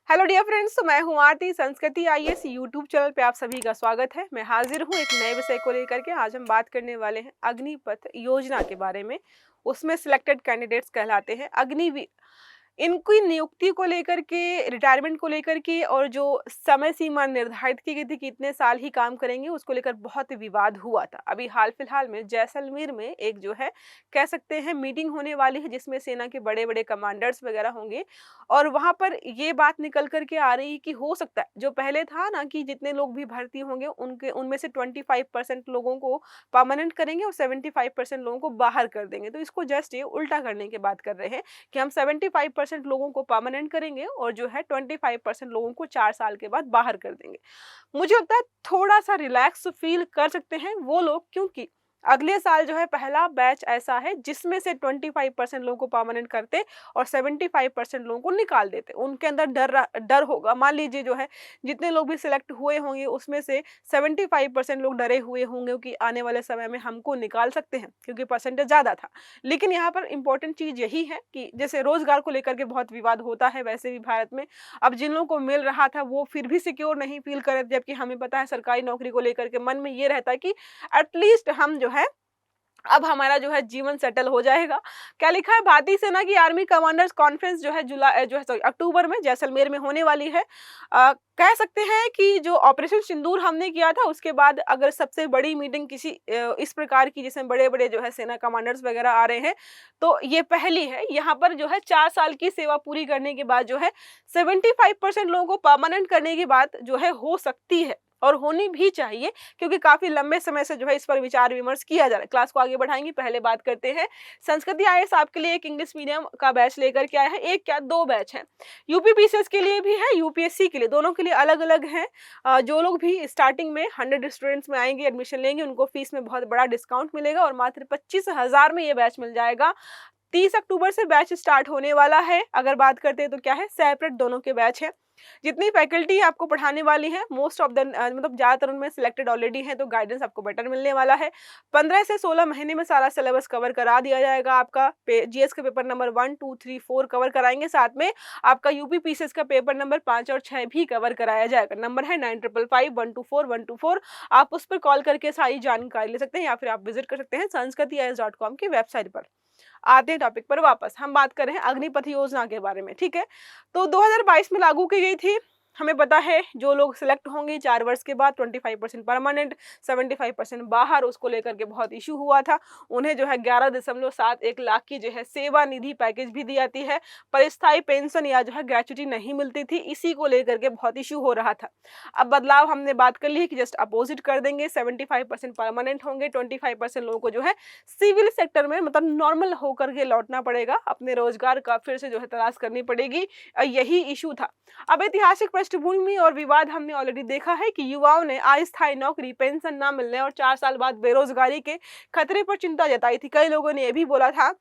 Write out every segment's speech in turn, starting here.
Hello dear friends, तो मैं हूं आरती। संस्कृति आईएएस यूट्यूब चैनल पे आप सभी का स्वागत है। मैं हाजिर हूं एक नए विषय को लेकर के। आज हम बात करने वाले हैं अग्निपथ योजना के बारे में। उसमें सिलेक्टेड कैंडिडेट्स कहलाते हैं अग्निवीर। इनकी नियुक्ति को लेकर के, रिटायरमेंट को लेकर के और जो समय सीमा निर्धारित की गई थी कि इतने साल ही काम करेंगे, उसको लेकर बहुत विवाद हुआ था। अभी हाल फिलहाल में जैसलमेर में एक जो है कह सकते हैं मीटिंग होने वाली है, जिसमें सेना के बड़े बड़े कमांडर्स वगैरह होंगे। और वहां पर ये बात निकल करके आ रही है कि हो सकता है जो पहले था ना कि जितने लोग भी भर्ती होंगे उनके उनमें से 25% लोगों को परमानेंट करेंगे और 75% लोगों को बाहर कर देंगे। तो इसको जस्ट ये उल्टा करने की बात कर रहे हैं कि हम 75% लोगों को परमानेंट करेंगे और जो है 25% लोगों को 4 साल के बाद बाहर कर देंगे। मुझे लगता है थोड़ा सा रिलैक्स फील कर सकते हैं वो लोग, क्योंकि अगले साल जो है पहला बैच ऐसा है जिसमें से 25% लोगों को परमानेंट करते और 75% लोगों को निकाल देते। उनके अंदर डर होगा। मान लीजिए जो है जितने लोग भी सिलेक्ट हुए होंगे उसमें से 75% लोग डरे हुए होंगे कि आने वाले समय में हमको निकाल सकते हैं, क्योंकि परसेंटेज ज़्यादा था। लेकिन यहाँ पर इंपॉर्टेंट चीज़ यही है कि जैसे रोजगार को लेकर के बहुत विवाद होता है वैसे भी भारत में अब जिन लोगों को मिल रहा था वो फिर भी सिक्योर नहीं फील कर रहे, जबकि हमें पता है सरकारी नौकरी को लेकर के मन में ये रहता है कि एटलीस्ट हम जो है अब हमारा जो है जीवन सेटल हो जाएगा। क्या लिखा है, भारतीय सेना की आर्मी कमांडर्स कॉन्फ्रेंस जो है सॉरी अक्टूबर में जैसलमेर में होने वाली है। कह सकते हैं कि जो ऑपरेशन सिंदूर हमने किया था उसके बाद अगर सबसे बड़ी मीटिंग किसी इस प्रकार की जिसमें बड़े बड़े जो है सेना कमांडर्स वगैरह आ रहे हैं, तो ये पहली है। यहाँ पर जो है 4 साल की सेवा पूरी करने के बाद जो है 75% लोगों को परमानेंट करने की बात जो है हो सकती है और होनी भी चाहिए, क्योंकि काफी लंबे समय से जो है इस पर विचार विमर्श किया जा रहा है। क्लास को आगे बढ़ाएंगे, पहले बात करते हैं संस्कृति आईएएस आपके लिए एक इंग्लिश मीडियम का बैच लेकर के आया है। एक क्या दो बैच है, यूपीपीसीएस के लिए भी है, यूपीएससी के लिए, दोनों के लिए अलग अलग है। जो लोग भी स्टार्टिंग में 100 स्टूडेंट्स में आएंगे, एडमिशन लेंगे, उनको फीस में बहुत बड़ा डिस्काउंट मिलेगा और मात्र 25,000 में ये बैच मिल जाएगा। 30 अक्टूबर से बैच स्टार्ट होने वाला है। अगर बात करते हैं तो क्या है, सेपरेट दोनों के बैच है। जितनी फैकल्टी आपको पढ़ाने वाली है मोस्ट ऑफ द मतलब ज्यादातर उनमें सिलेक्टेड ऑलरेडी है, तो गाइडेंस आपको बेटर मिलने वाला है। 15 से 16 महीने में सारा सिलेबस कवर करा दिया जाएगा। आपका जीएस का पेपर नंबर 1, 2, 3, 4 कवर कराएंगे, साथ में आपका यूपीपीसीएस का पेपर नंबर 5 और 6 भी कवर कराया जाएगा। नंबर है 9555124124। आप उस पर कॉल करके सारी जानकारी ले सकते हैं या फिर आप विजिट कर सकते हैं sanskritIAS.com की वेबसाइट पर। आते हैं टॉपिक पर वापस। हम बात कर रहे हैं अग्निपथ योजना के बारे में, ठीक है। तो 2022 में लागू की गई थी। हमें पता है जो लोग सिलेक्ट होंगे 4 वर्ष के बाद 25% परमानेंट, 75% बाहर, उसको लेकर के बहुत इशू हुआ था। उन्हें जो है 11.71 लाख की जो है सेवा निधि पैकेज भी दी जाती है, पर स्थायी पेंशन या जो है ग्रेचुटी नहीं मिलती थी। इसी को लेकर के बहुत इशू हो रहा था। अब बदलाव हमने बात कर ली है कि जस्ट अपोजिट कर देंगे, 75% परमानेंट होंगे, 25% लोगों को जो है सिविल सेक्टर में मतलब नॉर्मल होकर के लौटना पड़ेगा, अपने रोजगार का फिर से जो है तलाश करनी पड़ेगी। यही इशू था। अब ऐतिहासिक पृष्ठभूमि और विवाद हमने ऑलरेडी देखा है कि युवाओं ने अस्थायी नौकरी, पेंशन ना मिलने और 4 साल बाद बेरोजगारी के खतरे पर चिंता जताई थी। कई लोगों ने यह भी बोला था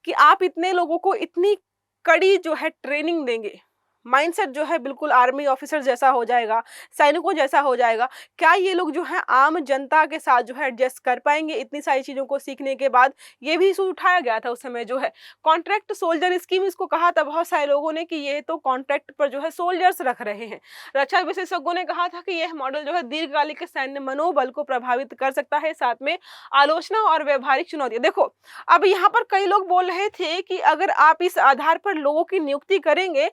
कि आप इतने लोगों को इतनी कड़ी जो है ट्रेनिंग देंगे, माइंडसेट जो है बिल्कुल आर्मी ऑफिसर जैसा हो जाएगा, सैनिकों जैसा हो जाएगा, क्या ये लोग जो है आम जनता के साथ जो है एडजस्ट कर पाएंगे इतनी सारी चीजों को सीखने के बाद। ये भी इशू उठाया गया था उस समय। जो है कॉन्ट्रैक्ट सोल्जर स्कीम, इसको कहा था बहुत सारे लोगों ने कि ये तो कॉन्ट्रैक्ट पर जो है सोल्जर्स रख रहे हैं। रक्षा विशेषज्ञों ने कहा था कि यह मॉडल जो है दीर्घकालिक सैन्य मनोबल को प्रभावित कर सकता है, साथ में आलोचना और व्यवहारिक चुनौतियां। देखो, अब यहाँ पर कई लोग बोल रहे थे कि अगर आप इस आधार पर लोगों की नियुक्ति करेंगे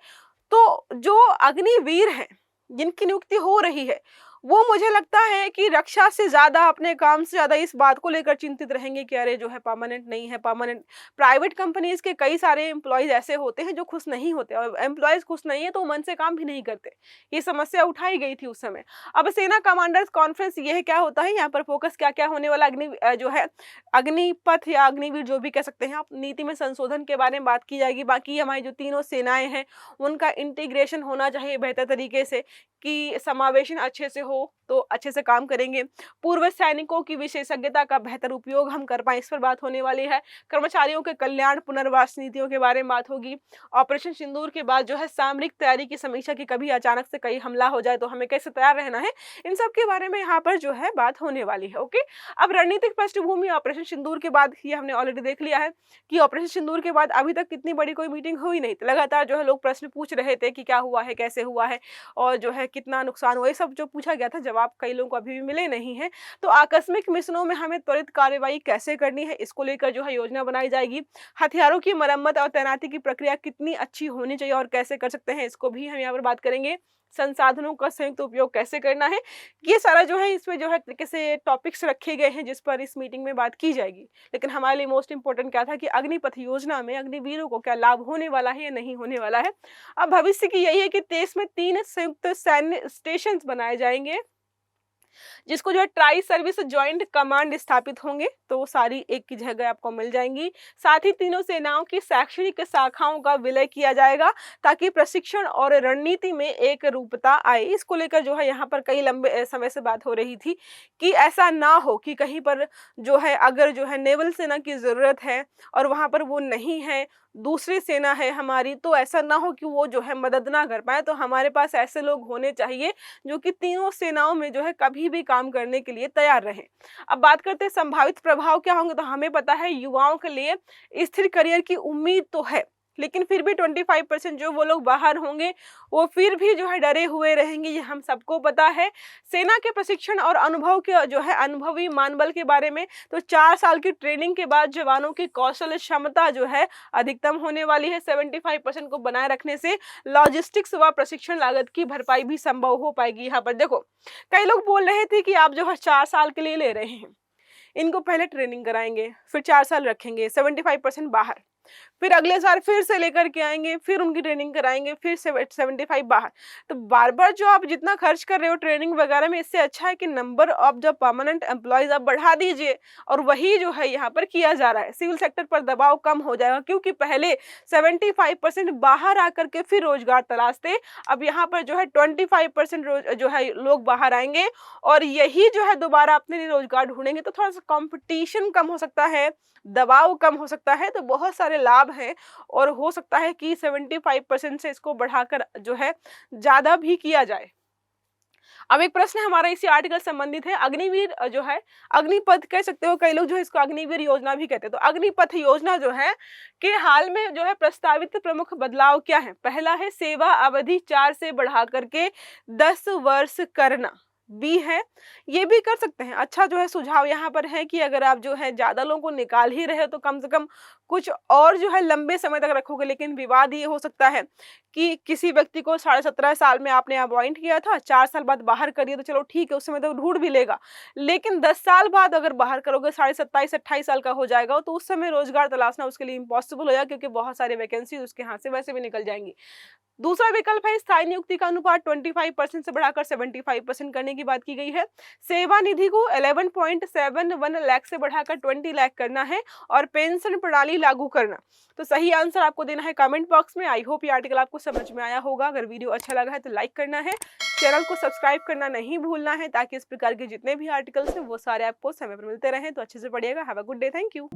तो जो अग्निवीर हैं जिनकी नियुक्ति हो रही है वो मुझे लगता है कि रक्षा से ज्यादा, अपने काम से ज्यादा इस बात को लेकर चिंतित रहेंगे कि अरे जो है परमानेंट नहीं है। परमानेंट प्राइवेट कंपनीज के कई सारे एम्प्लॉयज ऐसे होते हैं जो खुश नहीं होते, और एम्प्लॉयज खुश नहीं है तो मन से काम भी नहीं करते। ये समस्या उठाई गई थी उस समय। अब सेना कमांडर्स कॉन्फ्रेंस ये क्या होता है, यहाँ पर फोकस क्या क्या होने वाला, जो है अग्निपथ या अग्निवीर जो भी कह सकते हैं आप, नीति में संशोधन के बारे में बात की जाएगी। बाकी हमारी जो तीनों सेनाएं हैं उनका इंटीग्रेशन होना चाहिए बेहतर तरीके से, कि समावेशन अच्छे से हो तो अच्छे से काम करेंगे। पूर्व सैनिकों की विशेषज्ञता का बेहतर उपयोग हम कर पाएं, इस पर बात होने वाली है। कर्मचारियों के कल्याण पुनर्वास नीतियों के बारे में बात होगी। ऑपरेशन सिंदूर के बाद जो है सामरिक तैयारी की समीक्षा की, कभी अचानक से कहीं हमला हो जाए तो हमें कैसे तैयार रहना है, इन सब के बारे में यहाँ पर जो है बात होने वाली है। ओके, अब रणनीतिक पृष्ठभूमि ऑपरेशन सिंदूर के बाद, ये हमने ऑलरेडी देख लिया है कि ऑपरेशन सिंदूर के बाद अभी तक कितनी बड़ी कोई मीटिंग हुई नहीं थी। लगातार जो है लोग प्रश्न पूछ रहे थे कि क्या हुआ है, कैसे हुआ है और जो है कितना नुकसान हुआ, ये सब जो पूछा गया था जवाब कई लोगों को अभी भी मिले नहीं है। तो आकस्मिक मिशनों में हमें त्वरित कार्रवाई कैसे करनी है, इसको लेकर जो है योजना बनाई जाएगी। हथियारों की मरम्मत और तैनाती की प्रक्रिया कितनी अच्छी होनी चाहिए और कैसे कर सकते हैं, इसको भी हम यहाँ पर बात करेंगे। संसाधनों का संयुक्त उपयोग कैसे करना है, ये सारा जो है इसमें जो है तरीके से टॉपिक्स रखे गए हैं जिस पर इस मीटिंग में बात की जाएगी। लेकिन हमारे लिए मोस्ट इंपॉर्टेंट क्या था कि अग्निपथ योजना में अग्निवीरों को क्या लाभ होने वाला है या नहीं होने वाला है। अब भविष्य की यही है कि देश में 3 संयुक्त सैन्य स्टेशन बनाए जाएंगे, जिसको जो है ट्राई सर्विस जॉइंट कमांड स्थापित होंगे, तो वो सारी एक की जगह आपको मिल जाएंगी। साथ ही तीनों सेनाओं की शैक्षणिक शाखाओं का विलय किया जाएगा ताकि प्रशिक्षण और रणनीति में एक रूपता आए। इसको लेकर जो है यहाँ पर कई लंबे समय से बात हो रही थी कि ऐसा ना हो कि कहीं पर जो है अगर जो है नेवल सेना की जरूरत है और वहां पर वो नहीं है, दूसरी सेना है हमारी, तो ऐसा ना हो कि वो जो है मदद ना कर पाए। तो हमारे पास ऐसे लोग होने चाहिए जो कि तीनों सेनाओं में जो है कभी भी काम करने के लिए तैयार रहें। अब बात करते हैं संभावित प्रभाव क्या होंगे, तो हमें पता है युवाओं के लिए स्थिर करियर की उम्मीद तो है, लेकिन फिर भी 25% जो वो लोग बाहर होंगे वो फिर भी जो है डरे हुए रहेंगे, ये हम सबको पता है। सेना के प्रशिक्षण और अनुभव के जो है अनुभवी मानबल के बारे में, तो 4 साल की ट्रेनिंग के बाद जवानों की कौशल क्षमता जो है अधिकतम होने वाली है। 75% को बनाए रखने से लॉजिस्टिक्स व प्रशिक्षण लागत की भरपाई भी संभव हो पाएगी। यहाँ पर देखो कई लोग बोल रहे थे कि आप जो है 4 साल के लिए ले रहे हैं, इनको पहले ट्रेनिंग कराएंगे, फिर 4 साल रखेंगे, 75% बाहर, फिर अगले साल फिर से लेकर के आएंगे, फिर उनकी ट्रेनिंग कराएंगे, फिर 75 बाहर। तो बार बार जो आप जितना खर्च कर रहे हो ट्रेनिंग वगैरह में, इससे अच्छा है कि नंबर ऑफ जो परमानेंट एम्प्लॉयज आप बढ़ा दीजिए, और वही जो है यहाँ पर किया जा रहा है। सिविल सेक्टर पर दबाव कम हो जाएगा, क्योंकि पहले 75% बाहर आकर के फिर रोजगार तलाशते, अब यहाँ पर जो है 25% जो है लोग बाहर आएंगे और यही जो है दोबारा अपने लिए रोजगार ढूंढेंगे। तो थोड़ा सा कंपटीशन कम हो सकता है, दबाव कम हो सकता है, तो बहुत सारे लाभ हैं और हो सकता है कि 75% से इसको बढ़ाकर जो है ज्यादा भी किया जाए। अब एक प्रश्न हमारा इसी आर्टिकल संबंधित है, अग्निवीर जो है, अग्निपथ कह सकते हो, कई लोग जो है इसको अग्निवीर योजना भी कहते हैं। तो अग्निपथ योजना जो है कि हाल में जो है प्रस्तावित प्रमुख बदलाव क्या है। पहला है सेवा अवधि 4 से बढ़ा करके 10 वर्ष करना, बी है, ये भी कर सकते हैं। अच्छा जो है सुझाव यहाँ पर है कि अगर आप जो है ज्यादा लोगों को निकाल ही रहे हो तो कम से कम कुछ और जो है लंबे समय तक रखोगे। लेकिन विवाद ये हो सकता है कि किसी व्यक्ति को 17.5 साल में आपने अपॉइंट किया था, 4 साल बाद बाहर करिए तो चलो ठीक है, उस समय तो ढूंढ भी लेगा। लेकिन 10 साल बाद अगर बाहर करोगे, 27.5-28 साल का हो जाएगा, तो उस समय रोजगार तलाशना उसके लिए इम्पॉसिबल हो जाएगा, क्योंकि बहुत सारे वैकेंसी उसके हाथ से वैसे भी निकल जाएंगी। दूसरा विकल्प है स्थायी नियुक्ति का अनुपात 25% से बढ़ाकर 75% करने की बात की गई है। सेवा निधि को 11.71 लाख से बढ़ाकर 20 लाख करना है और पेंशन प्रणाली लागू करना। तो सही आंसर आपको देना है कमेंट बॉक्स में। आई होप ये आर्टिकल आपको समझ में आया होगा। अगर वीडियो अच्छा लगा है तो लाइक करना है, चैनल को सब्सक्राइब करना नहीं भूलना है, ताकि इस प्रकार के जितने भी आर्टिकल्स हैं वो सारे आपको समय पर मिलते रहें। तो अच्छे से पढ़िएगा। Have a good day, thank you.